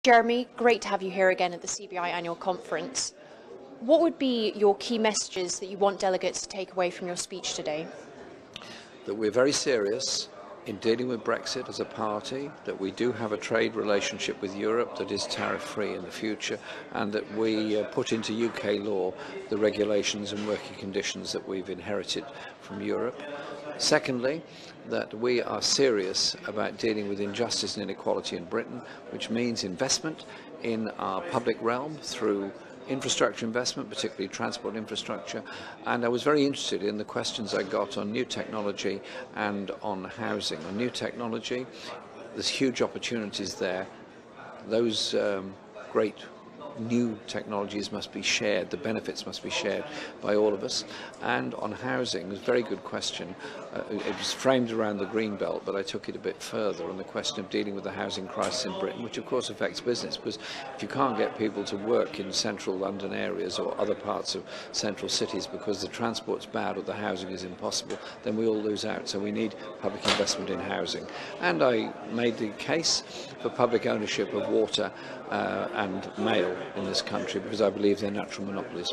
Jeremy, great to have you here again at the CBI annual conference. What would be your key messages that you want delegates to take away from your speech today? That we're very serious in dealing with Brexit as a party, that we do have a trade relationship with Europe that is tariff-free in the future, and that we put into UK law the regulations and working conditions that we've inherited from Europe. Secondly, that we are serious about dealing with injustice and inequality in Britain, which means investment in our public realm through infrastructure investment, particularly transport infrastructure, and I was very interested in the questions I got on new technology and on housing. On new technology, there's huge opportunities there. Those great new technologies must be shared, the benefits must be shared by all of us. And on housing, it was a very good question. It was framed around the green belt, but I took it a bit further on the question of dealing with the housing crisis in Britain, which of course affects business, because if you can't get people to work in central London areas or other parts of central cities because the transport's bad or the housing is impossible, then we all lose out. So we need public investment in housing. And I made the case for public ownership of water and mail in this country, because I believe they're natural monopolies.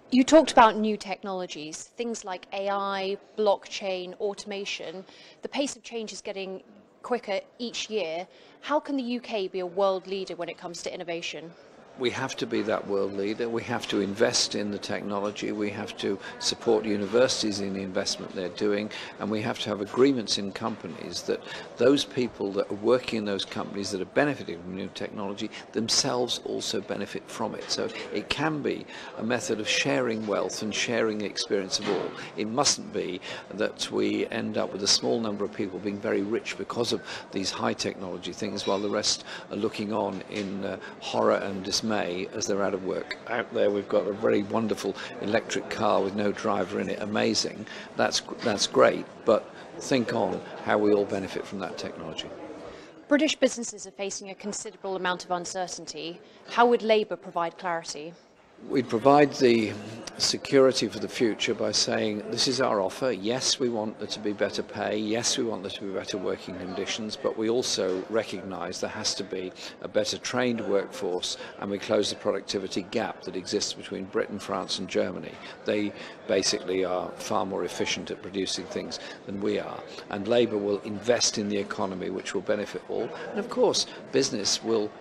You talked about new technologies, things like AI, blockchain, automation. The pace of change is getting quicker each year. How can the UK be a world leader when it comes to innovation? We have to be that world leader. We have to invest in the technology. We have to support universities in the investment they're doing. And we have to have agreements in companies that those people that are working in those companies that are benefiting from new technology themselves also benefit from it. So it can be a method of sharing wealth and sharing the experience of all. It mustn't be that we end up with a small number of people being very rich because of these high technology things, while the rest are looking on in horror and dismay as they're out of work. Out there we've got a very wonderful electric car with no driver in it. Amazing. That's great, but think on how we all benefit from that technology. British businesses are facing a considerable amount of uncertainty. How would Labour provide clarity? We'd provide the security for the future by saying this is our offer. Yes, we want there to be better pay. Yes, we want there to be better working conditions, but we also recognise there has to be a better trained workforce, and we close the productivity gap that exists between Britain, France and Germany. They basically are far more efficient at producing things than we are, and Labour will invest in the economy, which will benefit all. And of course, business will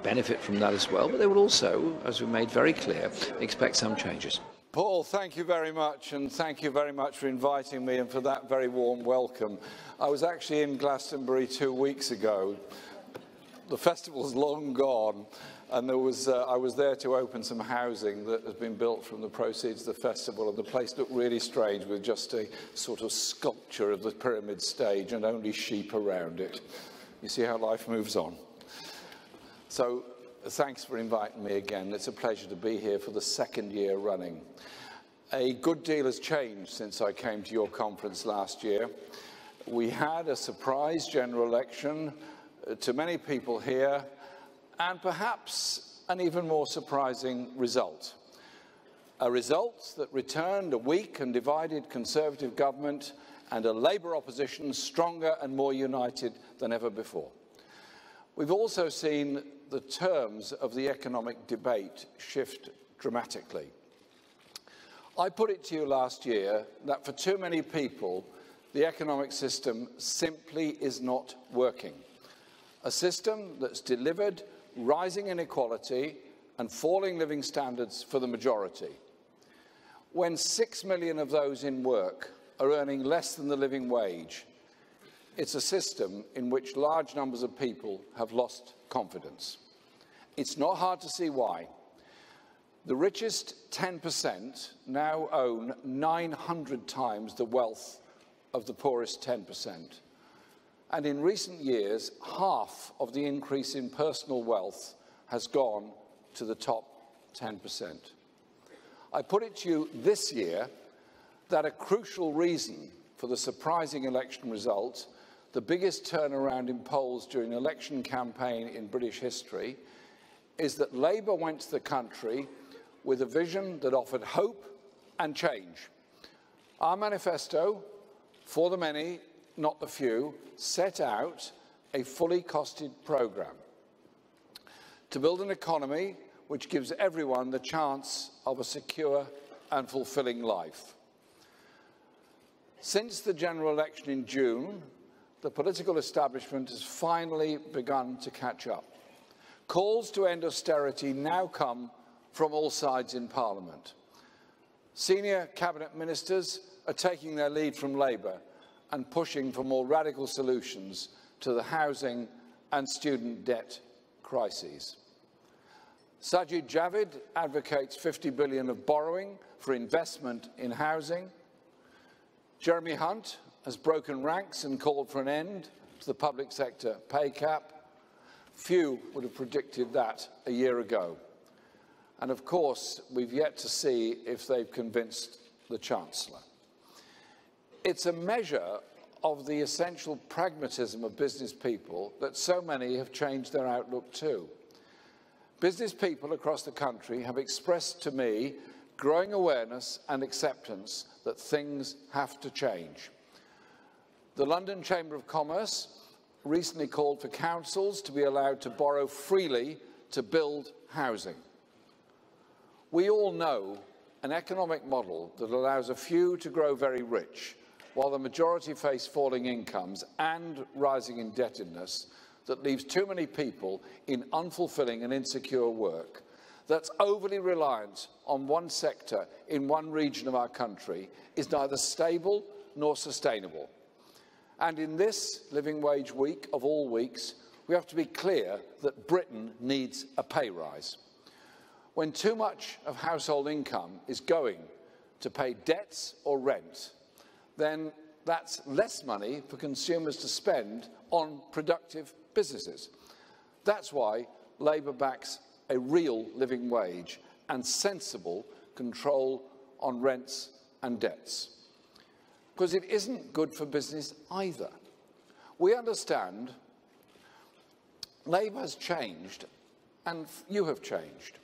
benefit from that as well, but they will also, as we made very clear, expect some changes. Paul, thank you very much, and thank you very much for inviting me and for that very warm welcome. I was actually in Glastonbury 2 weeks ago. The festival's long gone, and I was there to open some housing that has been built from the proceeds of the festival, and the place looked really strange with just a sort of sculpture of the pyramid stage and only sheep around it. You see how life moves on. So thanks for inviting me again. It's a pleasure to be here for the second year running. A good deal has changed since I came to your conference last year. We had a surprise general election to many people here, and perhaps an even more surprising result. A result that returned a weak and divided Conservative government and a Labour opposition stronger and more united than ever before. We've also seen the terms of the economic debate shift dramatically. I put it to you last year that for too many people, the economic system simply is not working. A system that's delivered rising inequality and falling living standards for the majority. When 6 million of those in work are earning less than the living wage, it's a system in which large numbers of people have lost confidence. It's not hard to see why. The richest 10% now own 900 times the wealth of the poorest 10%. And in recent years, half of the increase in personal wealth has gone to the top 10%. I put it to you this year that a crucial reason for the surprising election result, the biggest turnaround in polls during an election campaign in British history, is that Labour went to the country with a vision that offered hope and change. Our manifesto, for the many, not the few, set out a fully costed programme. to build an economy which gives everyone the chance of a secure and fulfilling life. Since the general election in June, the political establishment has finally begun to catch up. Calls to end austerity now come from all sides in Parliament. Senior cabinet ministers are taking their lead from Labour and pushing for more radical solutions to the housing and student debt crises. Sajid Javid advocates 50 billion of borrowing for investment in housing. Jeremy Hunt has broken ranks and called for an end to the public sector pay cap. Few would have predicted that a year ago. And of course, we've yet to see if they've convinced the Chancellor. It's a measure of the essential pragmatism of business people that so many have changed their outlook too. Business people across the country have expressed to me growing awareness and acceptance that things have to change. The London Chamber of Commerce recently called for councils to be allowed to borrow freely to build housing. We all know an economic model that allows a few to grow very rich while the majority face falling incomes and rising indebtedness that leaves too many people in unfulfilling and insecure work, that's overly reliant on one sector in one region of our country, is neither stable nor sustainable. And in this Living Wage Week of all weeks, we have to be clear that Britain needs a pay rise. When too much of household income is going to pay debts or rent, then that's less money for consumers to spend on productive businesses. That's why Labour backs a real living wage and sensible control on rents and debts. Because it isn't good for business either. We understand Labour has changed and you have changed.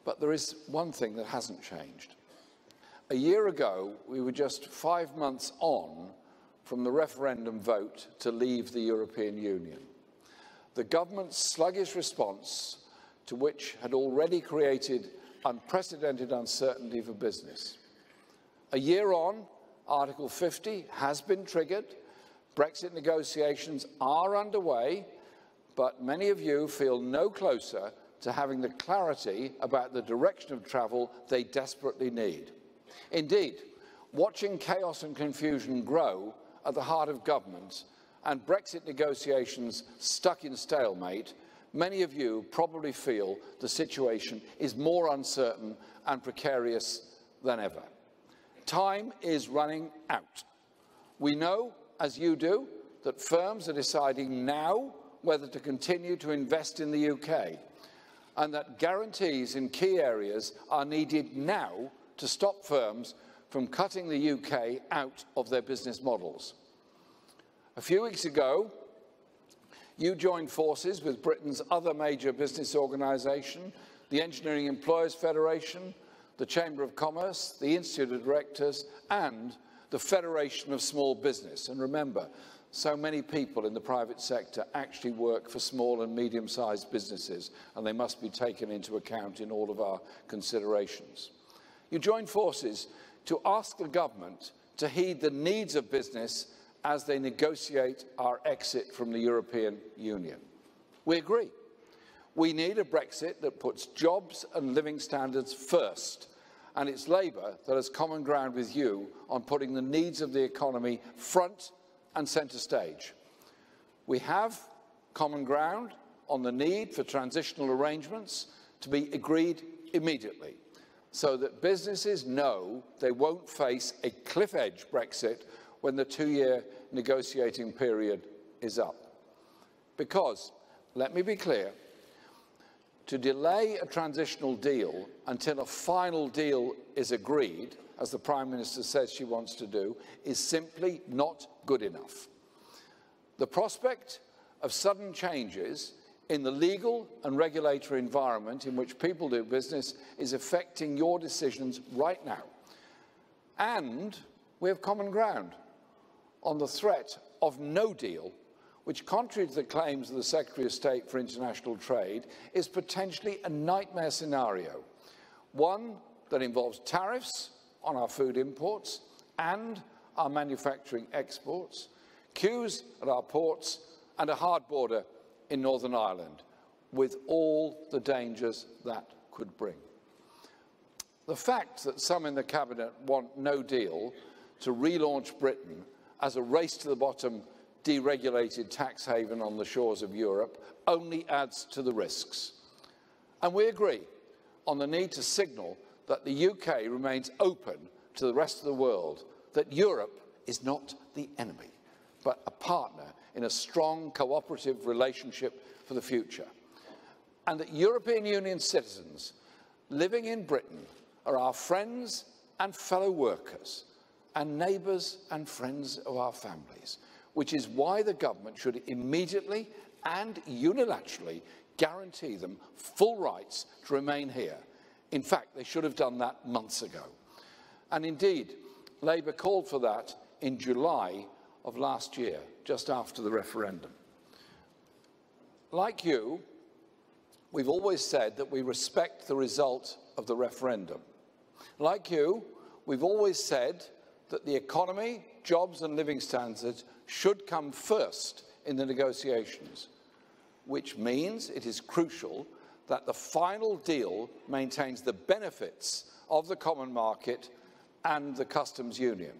But there is one thing that hasn't changed. A year ago, we were just 5 months on from the referendum vote to leave the European Union. The government's sluggish response to which had already created unprecedented uncertainty for business. A year on, Article 50 has been triggered. Brexit negotiations are underway, but many of you feel no closer to having the clarity about the direction of travel they desperately need. Indeed, watching chaos and confusion grow at the heart of government and Brexit negotiations stuck in stalemate, many of you probably feel the situation is more uncertain and precarious than ever. Time is running out. We know, as you do, that firms are deciding now whether to continue to invest in the UK, and that guarantees in key areas are needed now to stop firms from cutting the UK out of their business models. A few weeks ago, you joined forces with Britain's other major business organisation, the Engineering Employers Federation, the Chamber of Commerce, the Institute of Directors, and the Federation of Small Business. And remember, so many people in the private sector actually work for small and medium-sized businesses, and they must be taken into account in all of our considerations. You joined forces to ask the government to heed the needs of business as they negotiate our exit from the European Union. We agree. We need a Brexit that puts jobs and living standards first, and it's Labour that has common ground with you on putting the needs of the economy front and centre stage. We have common ground on the need for transitional arrangements to be agreed immediately, so that businesses know they won't face a cliff-edge Brexit when the 2-year negotiating period is up. Because, let me be clear, to delay a transitional deal until a final deal is agreed, as the Prime Minister says she wants to do, is simply not good enough. The prospect of sudden changes in the legal and regulatory environment in which people do business is affecting your decisions right now. And we have common ground on the threat of no deal which, contrary to the claims of the Secretary of State for International Trade, is potentially a nightmare scenario, one that involves tariffs on our food imports and our manufacturing exports, queues at our ports, and a hard border in Northern Ireland, with all the dangers that could bring. The fact that some in the Cabinet want no deal to relaunch Britain as a race-to-the-bottom deregulated tax haven on the shores of Europe only adds to the risks. And we agree on the need to signal that the UK remains open to the rest of the world, that Europe is not the enemy, but a partner in a strong cooperative relationship for the future, and that European Union citizens living in Britain are our friends and fellow workers, and neighbours and friends of our families, which is why the government should immediately and unilaterally guarantee them full rights to remain here. In fact, they should have done that months ago. And indeed, Labour called for that in July of last year, just after the referendum. Like you, we've always said that we respect the result of the referendum. Like you, we've always said that the economy, jobs and living standards should come first in the negotiations, which means it is crucial that the final deal maintains the benefits of the common market and the customs union.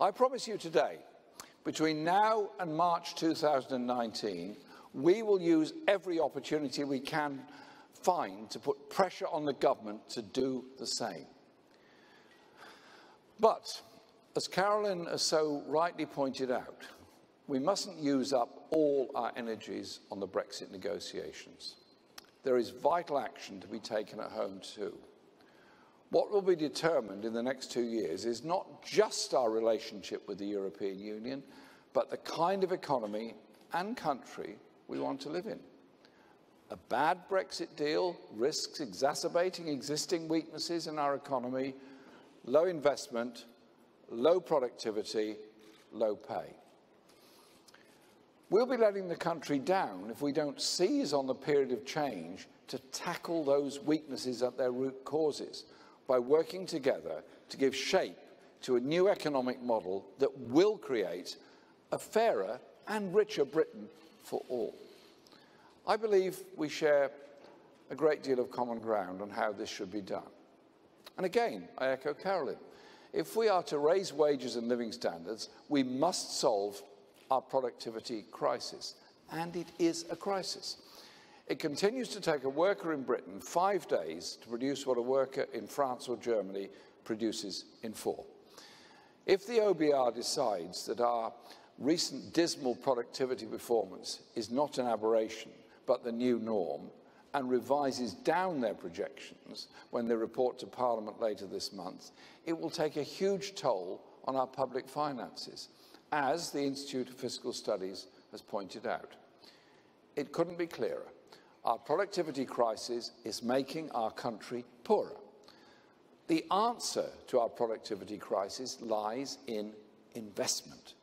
I promise you today, between now and March 2019, we will use every opportunity we can find to put pressure on the government to do the same. But, as Carolyn has so rightly pointed out, we mustn't use up all our energies on the Brexit negotiations. There is vital action to be taken at home too. What will be determined in the next 2 years is not just our relationship with the European Union, but the kind of economy and country we want to live in. A bad Brexit deal risks exacerbating existing weaknesses in our economy: low investment, low productivity, low pay. We'll be letting the country down if we don't seize on the period of change to tackle those weaknesses at their root causes by working together to give shape to a new economic model that will create a fairer and richer Britain for all. I believe we share a great deal of common ground on how this should be done. And again, I echo Carolyn. If we are to raise wages and living standards, we must solve our productivity crisis. And it is a crisis. It continues to take a worker in Britain 5 days to produce what a worker in France or Germany produces in 4. If the OBR decides that our recent dismal productivity performance is not an aberration, but the new norm, and revises down their projections when they report to Parliament later this month, it will take a huge toll on our public finances, as the Institute of Fiscal Studies has pointed out. It couldn't be clearer. Our productivity crisis is making our country poorer. The answer to our productivity crisis lies in investment,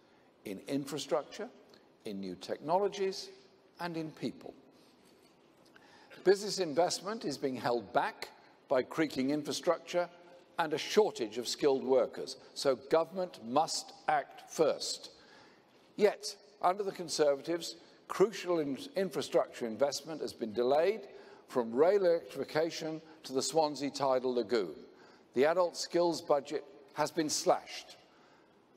in infrastructure, in new technologies, and in people. Business investment is being held back by creaking infrastructure and a shortage of skilled workers, so government must act first. Yet, under the Conservatives, crucial infrastructure investment has been delayed, from rail electrification to the Swansea tidal lagoon. The adult skills budget has been slashed.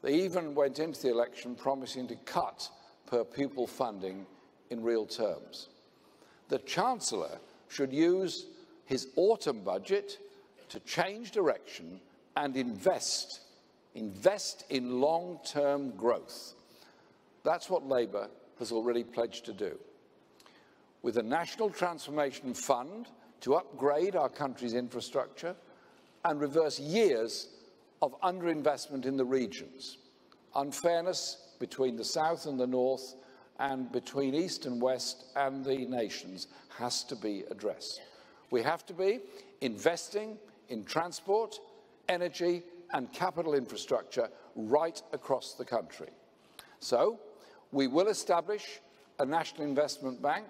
They even went into the election promising to cut per pupil funding in real terms. The Chancellor should use his autumn budget to change direction and invest in long-term growth. That's what Labour has already pledged to do. With a National Transformation Fund to upgrade our country's infrastructure and reverse years of underinvestment in the regions. Unfairness between the South and the North, and between East and West and the nations, has to be addressed. We have to be investing in transport, energy and capital infrastructure right across the country. So, We will establish a national investment bank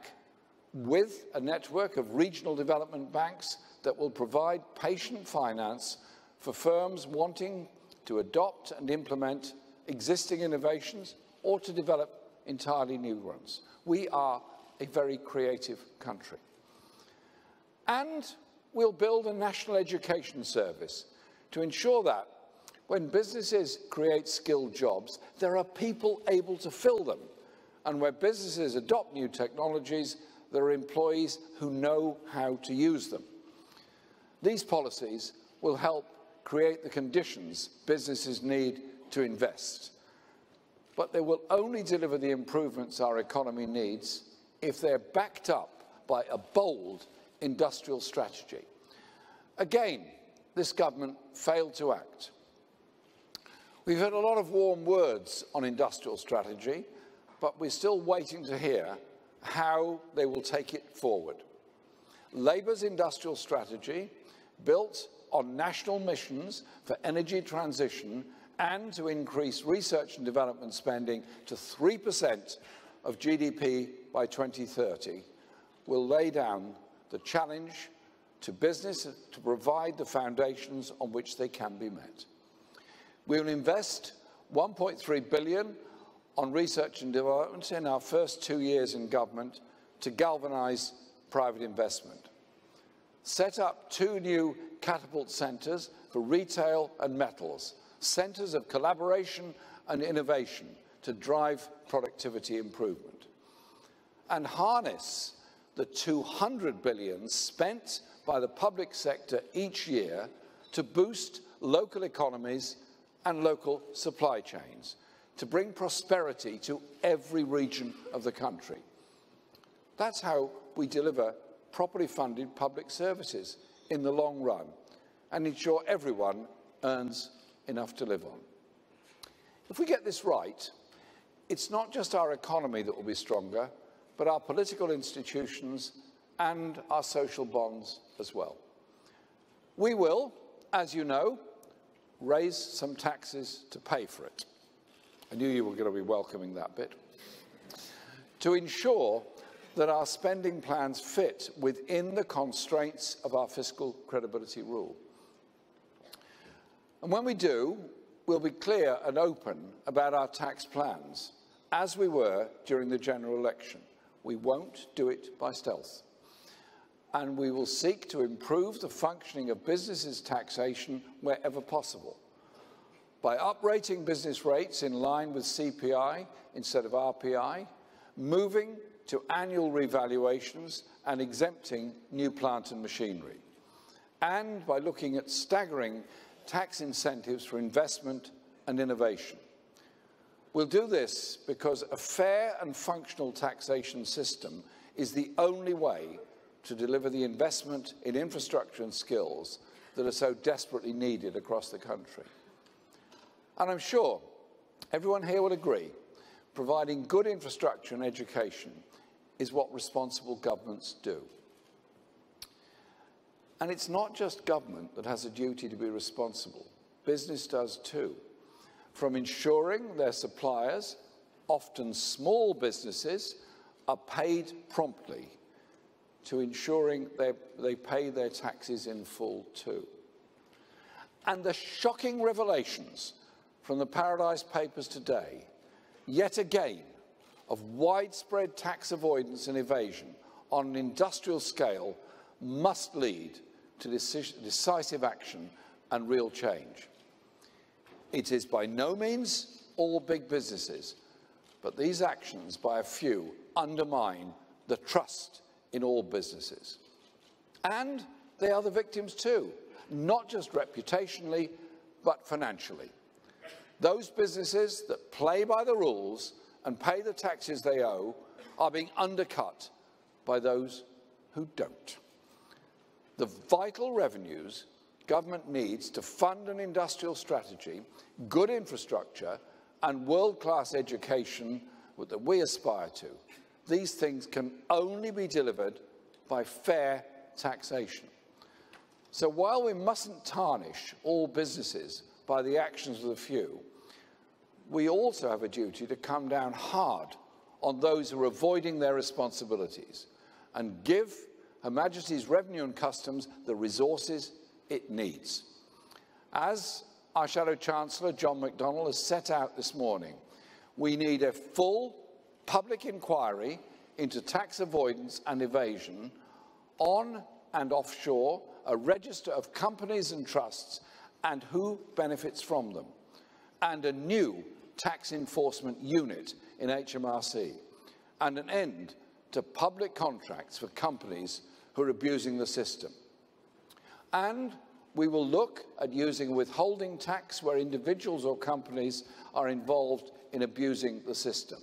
with a network of regional development banks that will provide patient finance for firms wanting to adopt and implement existing innovations or to develop entirely new ones. We are a very creative country. And we'll build a national education service to ensure that when businesses create skilled jobs, there are people able to fill them. And where businesses adopt new technologies, there are employees who know how to use them. These policies will help create the conditions businesses need to invest. But they will only deliver the improvements our economy needs if they're backed up by a bold industrial strategy. Again, this government failed to act. We've heard a lot of warm words on industrial strategy, but we're still waiting to hear how they will take it forward. Labour's industrial strategy, built on national missions for energy transition and to increase research and development spending to 3% of GDP by 2030, will lay down the challenge to business to provide the foundations on which they can be met. We will invest £1.3 billion on research and development in our first 2 years in government to galvanise private investment. Set up 2 new catapult centres for retail and metals, centres of collaboration and innovation to drive productivity improvement. And harness the £200 billion spent by the public sector each year to boost local economies and local supply chains, to bring prosperity to every region of the country. That's how we deliver properly funded public services in the long run and ensure everyone earns enough to live on. If we get this right, it's not just our economy that will be stronger, but our political institutions and our social bonds as well. We will, as you know, raise some taxes to pay for it. I knew you were going to be welcoming that bit. To ensure that our spending plans fit within the constraints of our fiscal credibility rule. And when we do, we'll be clear and open about our tax plans, as we were during the general election. We won't do it by stealth. And we will seek to improve the functioning of businesses' taxation wherever possible, by uprating business rates in line with CPI instead of RPI, moving to annual revaluations and exempting new plant and machinery, and by looking at staggering tax incentives for investment and innovation. We'll do this because a fair and functional taxation system is the only way to deliver the investment in infrastructure and skills that are so desperately needed across the country. And I'm sure everyone here will agree, providing good infrastructure and education is what responsible governments do. And it's not just government that has a duty to be responsible. Business does too. From ensuring their suppliers, often small businesses, are paid promptly, to ensuring they pay their taxes in full too. And the shocking revelations from the Paradise Papers today, yet again, of widespread tax avoidance and evasion on an industrial scale must lead to decisive action and real change. It is by no means all big businesses, but these actions by a few undermine the trust in all businesses. And they are the victims too, not just reputationally, but financially. Those businesses that play by the rules and pay the taxes they owe are being undercut by those who don't. The vital revenues government needs to fund an industrial strategy, good infrastructure, and world-class education that we aspire to, these things can only be delivered by fair taxation. So while we mustn't tarnish all businesses by the actions of the few, we also have a duty to come down hard on those who are avoiding their responsibilities and give Her Majesty's Revenue and Customs the resources it needs. As our Shadow Chancellor, John McDonnell, has set out this morning, we need a full public inquiry into tax avoidance and evasion on and offshore, a register of companies and trusts and who benefits from them, and a new tax enforcement unit in HMRC, and an end to public contracts for companies who are abusing the system. And we will look at using withholding tax where individuals or companies are involved in abusing the system,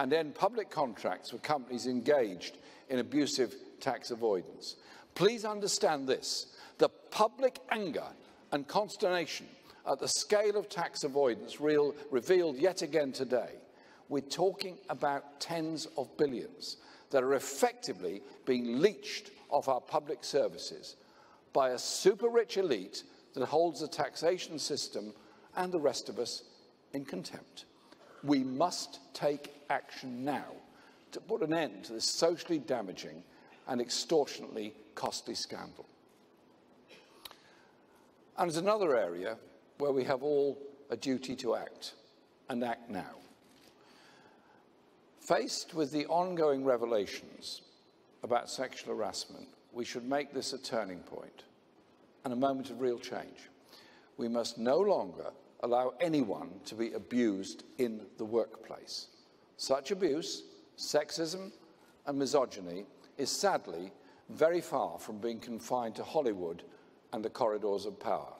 and end public contracts for companies engaged in abusive tax avoidance. Please understand this: the public anger and consternation at the scale of tax avoidance revealed yet again today. We're talking about tens of billions that are effectively being leached off our public services by a super-rich elite that holds the taxation system and the rest of us in contempt. We must take action now to put an end to this socially damaging and extortionately costly scandal. And there's another area where we have all a duty to act, and act now. Faced with the ongoing revelations about sexual harassment, we should make this a turning point and a moment of real change. We must no longer allow anyone to be abused in the workplace. Such abuse, sexism and misogyny is sadly very far from being confined to Hollywood and the corridors of power.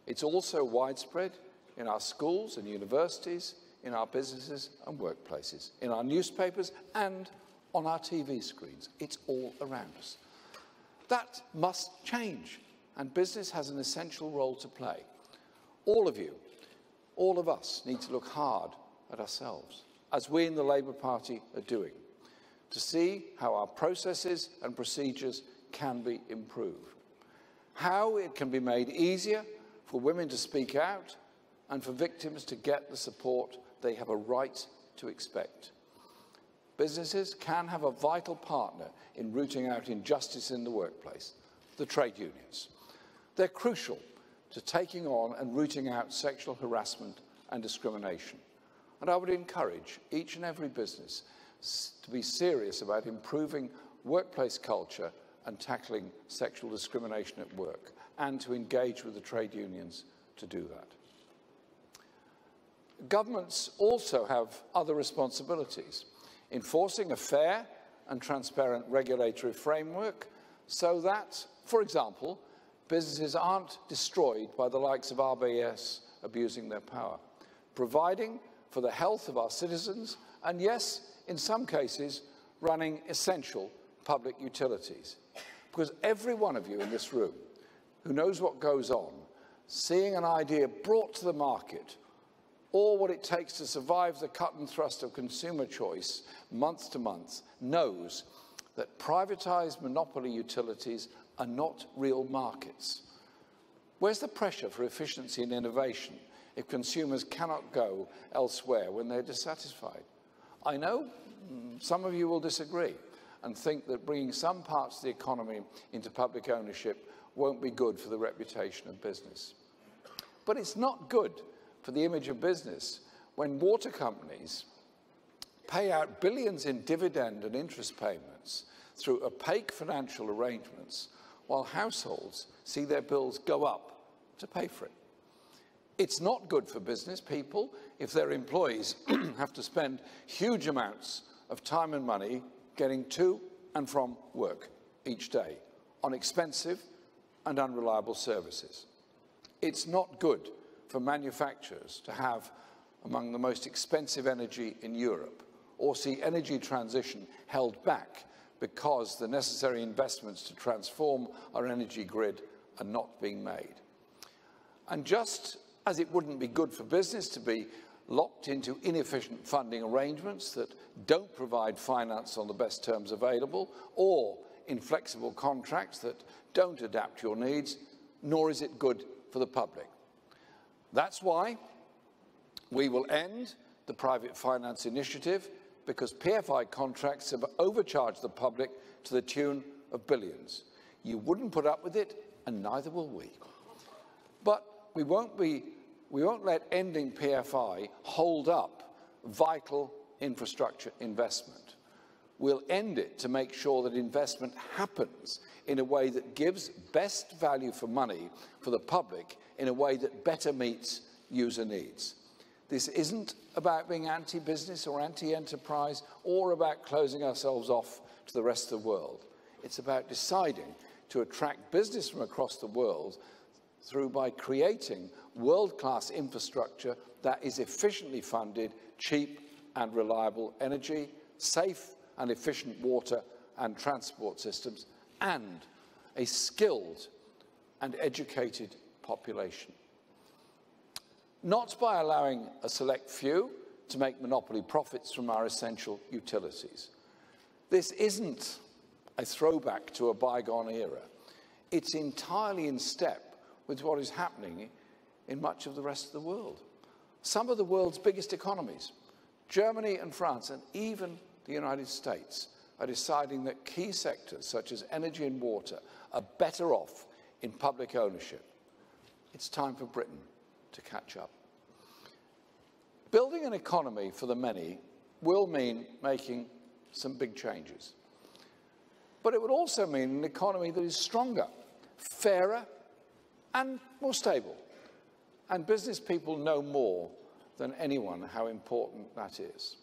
It's also widespread in our schools and universities, in our businesses and workplaces, in our newspapers and on our TV screens. It's all around us. That must change, and business has an essential role to play. All of you, all of us need to look hard at ourselves, as we in the Labour Party are doing, to see how our processes and procedures can be improved, how it can be made easier for women to speak out and for victims to get the support they have a right to expect. Businesses can have a vital partner in rooting out injustice in the workplace, the trade unions. They're crucial to taking on and rooting out sexual harassment and discrimination. And I would encourage each and every business to be serious about improving workplace culture and tackling sexual discrimination at work, and to engage with the trade unions to do that. Governments also have other responsibilities, enforcing a fair and transparent regulatory framework so that, for example, businesses aren't destroyed by the likes of RBS abusing their power, providing for the health of our citizens, and yes, in some cases, running essential public utilities. Because every one of you in this room who knows what goes on, seeing an idea brought to the market, or what it takes to survive the cut and thrust of consumer choice month to month, knows that privatised monopoly utilities are not real markets. Where's the pressure for efficiency and innovation if consumers cannot go elsewhere when they're dissatisfied? I know some of you will disagree and think that bringing some parts of the economy into public ownership won't be good for the reputation of business. But it's not good for the image of business when water companies pay out billions in dividend and interest payments through opaque financial arrangements, while households see their bills go up to pay for it. It's not good for business people if their employees have to spend huge amounts of time and money getting to and from work each day on expensive and unreliable services. It's not good for manufacturers to have among the most expensive energy in Europe, or see energy transition held back because the necessary investments to transform our energy grid are not being made. And just as it wouldn't be good for business to be locked into inefficient funding arrangements that don't provide finance on the best terms available, or inflexible contracts that don't adapt to your needs, nor is it good for the public. That's why We will end the private finance initiative because PFI contracts have overcharged the public to the tune of billions. You wouldn't put up with it, and neither will we. But we won't let ending PFI hold up vital infrastructure investment. We'll end it to make sure that investment happens in a way that gives best value for money for the public in a way that better meets user needs. This isn't about being anti-business or anti-enterprise or about closing ourselves off to the rest of the world. It's about deciding to attract business from across the world by creating world-class infrastructure that is efficiently funded, cheap and reliable energy, safe and efficient water and transport systems, and a skilled and educated population. Not by allowing a select few to make monopoly profits from our essential utilities. This isn't a throwback to a bygone era. It's entirely in step with what is happening in much of the rest of the world. Some of the world's biggest economies, Germany and France, and even the United States, are deciding that key sectors such as energy and water are better off in public ownership. It's time for Britain to catch up. Building an economy for the many will mean making some big changes. But it would also mean an economy that is stronger, fairer, and more stable. And business people know more than anyone how important that is.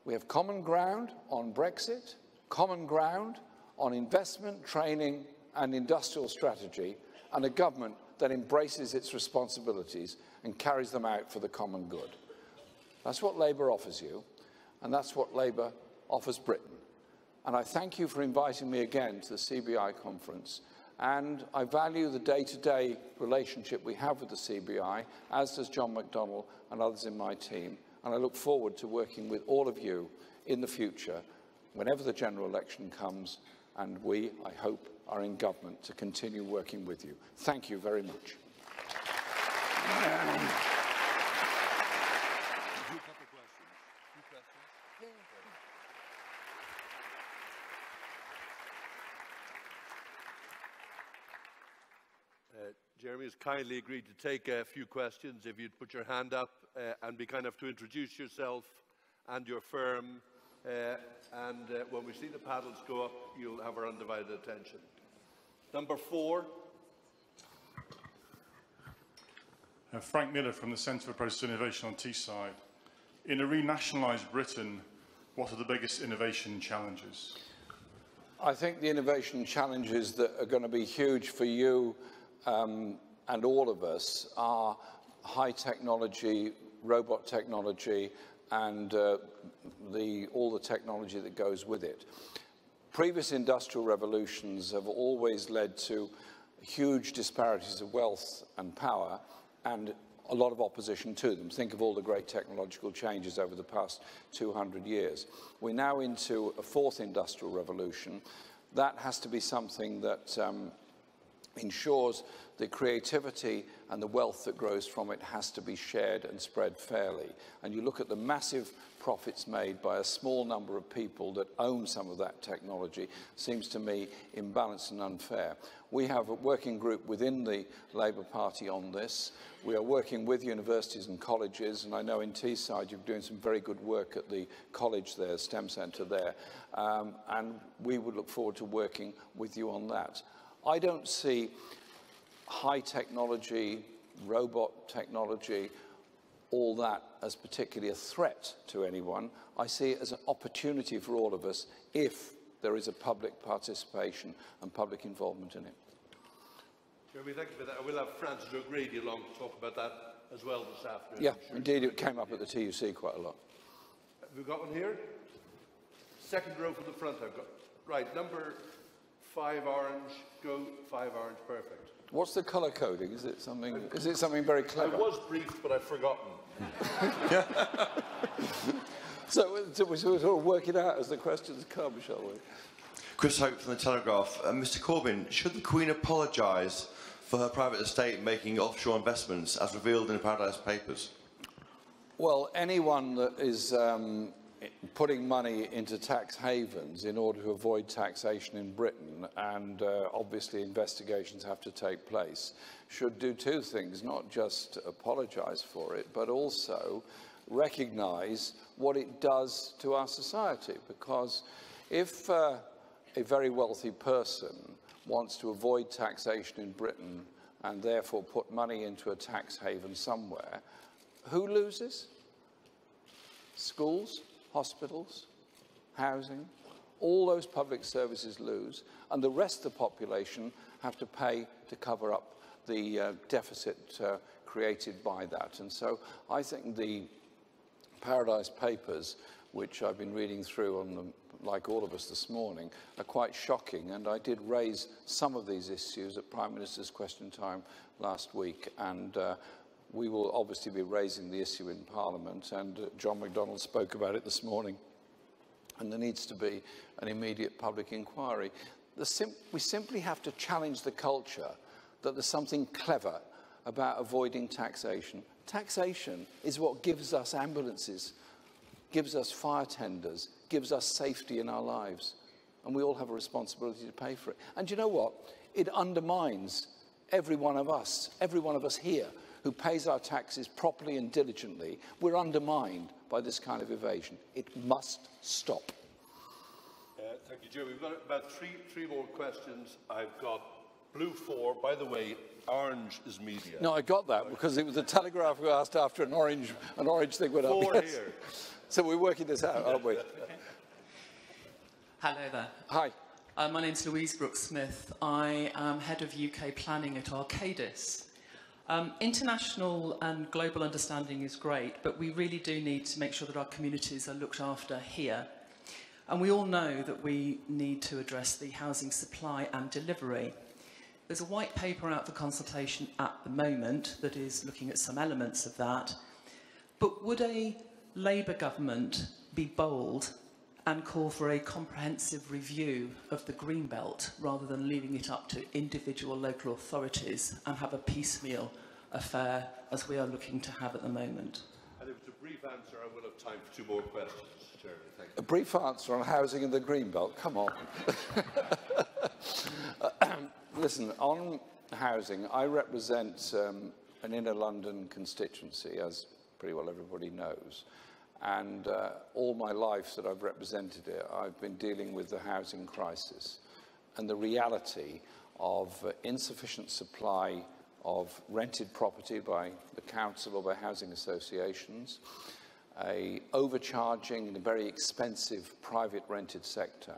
We have common ground on Brexit, common ground on investment, training, and industrial strategy, and a government that embraces its responsibilities and carries them out for the common good. That's what Labour offers you, and that's what Labour offers Britain. And I thank you for inviting me again to the CBI conference, and I value the day-to-day relationship we have with the CBI, as does John McDonnell and others in my team, and I look forward to working with all of you in the future, whenever the general election comes, and we, I hope, are in government to continue working with you. Thank you very much. Jeremy has kindly agreed to take a few questions. If you'd put your hand up and be kind enough to introduce yourself and your firm, when we see the paddles go up, you'll have our undivided attention. Number 4. Frank Miller from the Centre for Process Innovation on Teesside. In a renationalised Britain, what are the biggest innovation challenges? I think the innovation challenges that are going to be huge for you and all of us are high technology, robot technology, and all the technology that goes with it. Previous industrial revolutions have always led to huge disparities of wealth and power and a lot of opposition to them. Think of all the great technological changes over the past 200 years. We're now into a fourth industrial revolution. That has to be something that ensures the creativity and the wealth that grows from it has to be shared and spread fairly. And you look at the massive profits made by a small number of people that own some of that technology, seems to me imbalanced and unfair. We have a working group within the Labour Party on this. We are working with universities and colleges, and I know in Teesside you're doing some very good work at the college there, STEM centre there, and we would look forward to working with you on that. I don't see high technology, robot technology, all that as particularly a threat to anyone. I see it as an opportunity for all of us if there is a public participation and public involvement in it. Jeremy, thank you for that. I will have Francis O'Grady along to talk about that as well this afternoon. Yeah, sure. Indeed, it came up at the TUC quite a lot. Have we got one here? Second row from the front I've got. Right, number 5 orange, go 5 orange, perfect. What's the colour coding? Is it something very clever? I was briefed, but I've forgotten. So we'll sort of work it out as the questions come, shall we? Chris Hope from The Telegraph. Mr Corbyn, should the Queen apologise for her private estate making offshore investments as revealed in the Paradise Papers? Well, anyone that is putting money into tax havens in order to avoid taxation in Britain, and obviously investigations have to take place, should do two things: not just apologise for it, but also recognise what it does to our society. Because if a very wealthy person wants to avoid taxation in Britain and therefore put money into a tax haven somewhere, who loses? Schools, hospitals, housing, all those public services lose, and the rest of the population have to pay to cover up the deficit created by that. And so I think the Paradise Papers, which I've been reading through on them, like all of us this morning, are quite shocking, and I did raise some of these issues at Prime Minister's Question Time last week, and we will obviously be raising the issue in Parliament, and John MacDonald spoke about it this morning, and there needs to be an immediate public inquiry. We simply have to challenge the culture that there's something clever about avoiding taxation. Taxation is what gives us ambulances, gives us fire tenders, gives us safety in our lives, and we all have a responsibility to pay for it. And you know what? It undermines every one of us here who pays our taxes properly and diligently. We're undermined by this kind of evasion. It must stop. Thank you, Joe. We've got about three more questions. I've got blue 4. By the way, orange is media. No, I got that because it was the Telegraph who asked after an orange thing went up. 4 Yes. here. So we're working this out, aren't we? Hello there. Hi. My name's Louise Brooks-Smith. I am Head of UK Planning at Arcadis. International and global understanding is great, but we really do need to make sure that our communities are looked after here. And we all know that we need to address the housing supply and delivery. There's a white paper out for consultation at the moment that is looking at some elements of that. But would a Labour government be bold and call for a comprehensive review of the Greenbelt rather than leaving it up to individual local authorities and have a piecemeal affair as we are looking to have at the moment? And if it's a brief answer, I will have time for 2 more questions, Chairman. Thank you. A brief answer on housing in the Greenbelt. Come on. Listen, on housing, I represent an inner London constituency, as pretty well everybody knows. And all my life that I've represented it, I've been dealing with the housing crisis and the reality of insufficient supply of rented property by the council or by housing associations, a overcharging in a very expensive private rented sector,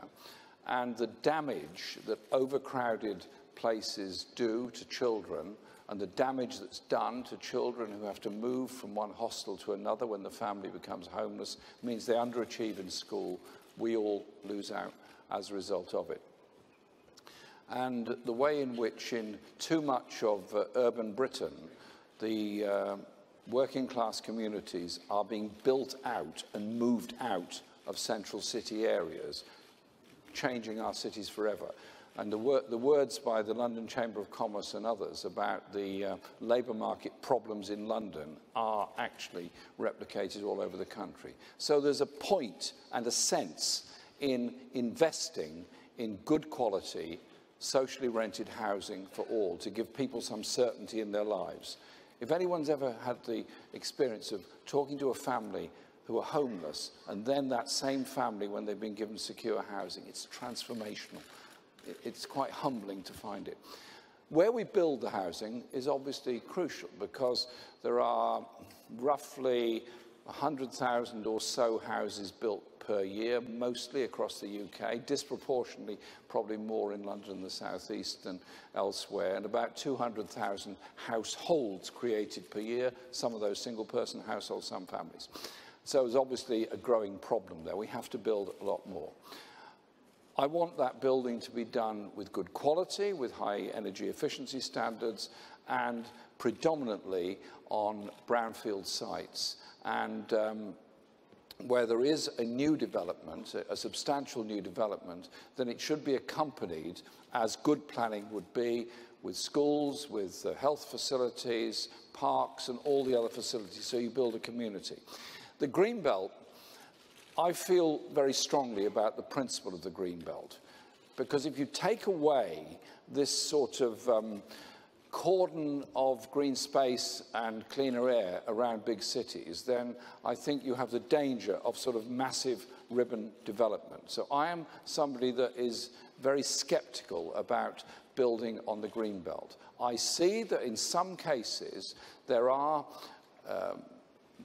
and the damage that overcrowded places do to children, and the damage that's done to children who have to move from one hostel to another when the family becomes homeless, means they underachieve in school. We all lose out as a result of it. And the way in which in too much of urban Britain, the working class communities are being built out and moved out of central city areas, changing our cities forever. And the words by the London Chamber of Commerce and others about the labour market problems in London are actually replicated all over the country. So there's a point and a sense in investing in good quality, socially rented housing for all, to give people some certainty in their lives. If anyone's ever had the experience of talking to a family who are homeless, and then that same family, when they've been given secure housing, it's transformational. It's quite humbling to find it. Where we build the housing is obviously crucial, because there are roughly 100,000 or so houses built per year, mostly across the UK, disproportionately probably more in London and the South East than elsewhere, and about 200,000 households created per year, some of those single-person households, some families. So there's obviously a growing problem there. We have to build a lot more. I want that building to be done with good quality, with high energy efficiency standards, and predominantly on brownfield sites. And where there is a new development, a substantial new development, then it should be accompanied, as good planning would be, with schools, with health facilities, parks and all the other facilities, so you build a community. The Green Belt, I feel very strongly about the principle of the Green Belt, because if you take away this sort of cordon of green space and cleaner air around big cities, then I think you have the danger of sort of massive ribbon development. So I am somebody that is very sceptical about building on the green belt. I see that in some cases there are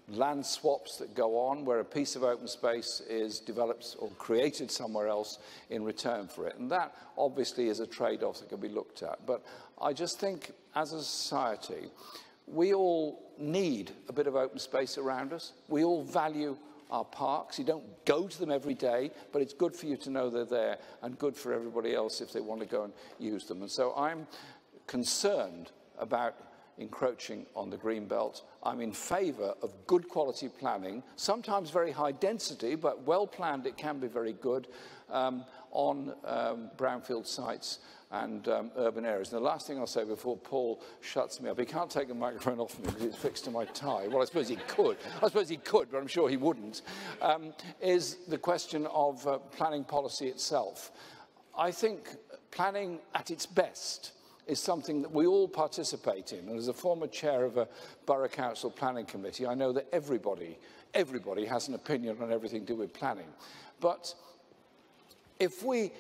land swaps that go on where a piece of open space is developed or created somewhere else in return for it. And that obviously is a trade-off that can be looked at. But I just think as a society, we all need a bit of open space around us. We all value our parks. You don't go to them every day, but it's good for you to know they're there and good for everybody else if they want to go and use them. And so I'm concerned about encroaching on the green belt. I'm in favour of good quality planning, sometimes very high density, but well planned it can be very good on brownfield sites and urban areas. And the last thing I'll say before Paul shuts me up, he can't take the microphone off me because it's fixed to my tie. Well, I suppose he could. I suppose he could, but I'm sure he wouldn't, is the question of planning policy itself. I think planning at its best is something that we all participate in. And as a former chair of a borough council planning committee, I know that everybody has an opinion on everything to do with planning. But if we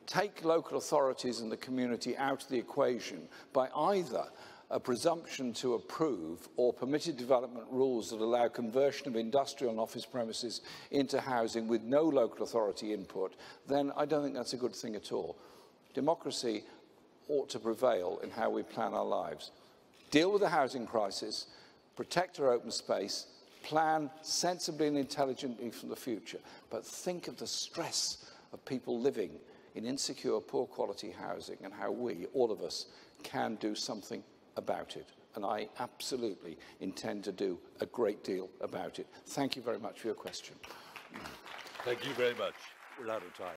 take local authorities and the community out of the equation by either a presumption to approve or permitted development rules that allow conversion of industrial and office premises into housing with no local authority input, then I don't think that's a good thing at all. Democracy ought to prevail in how we plan our lives. Deal with the housing crisis, protect our open space, plan sensibly and intelligently for the future, but think of the stress of people living in insecure, poor quality housing and how we, all of us, can do something about it. And I absolutely intend to do a great deal about it. Thank you very much for your question. Thank you very much. We're out of time.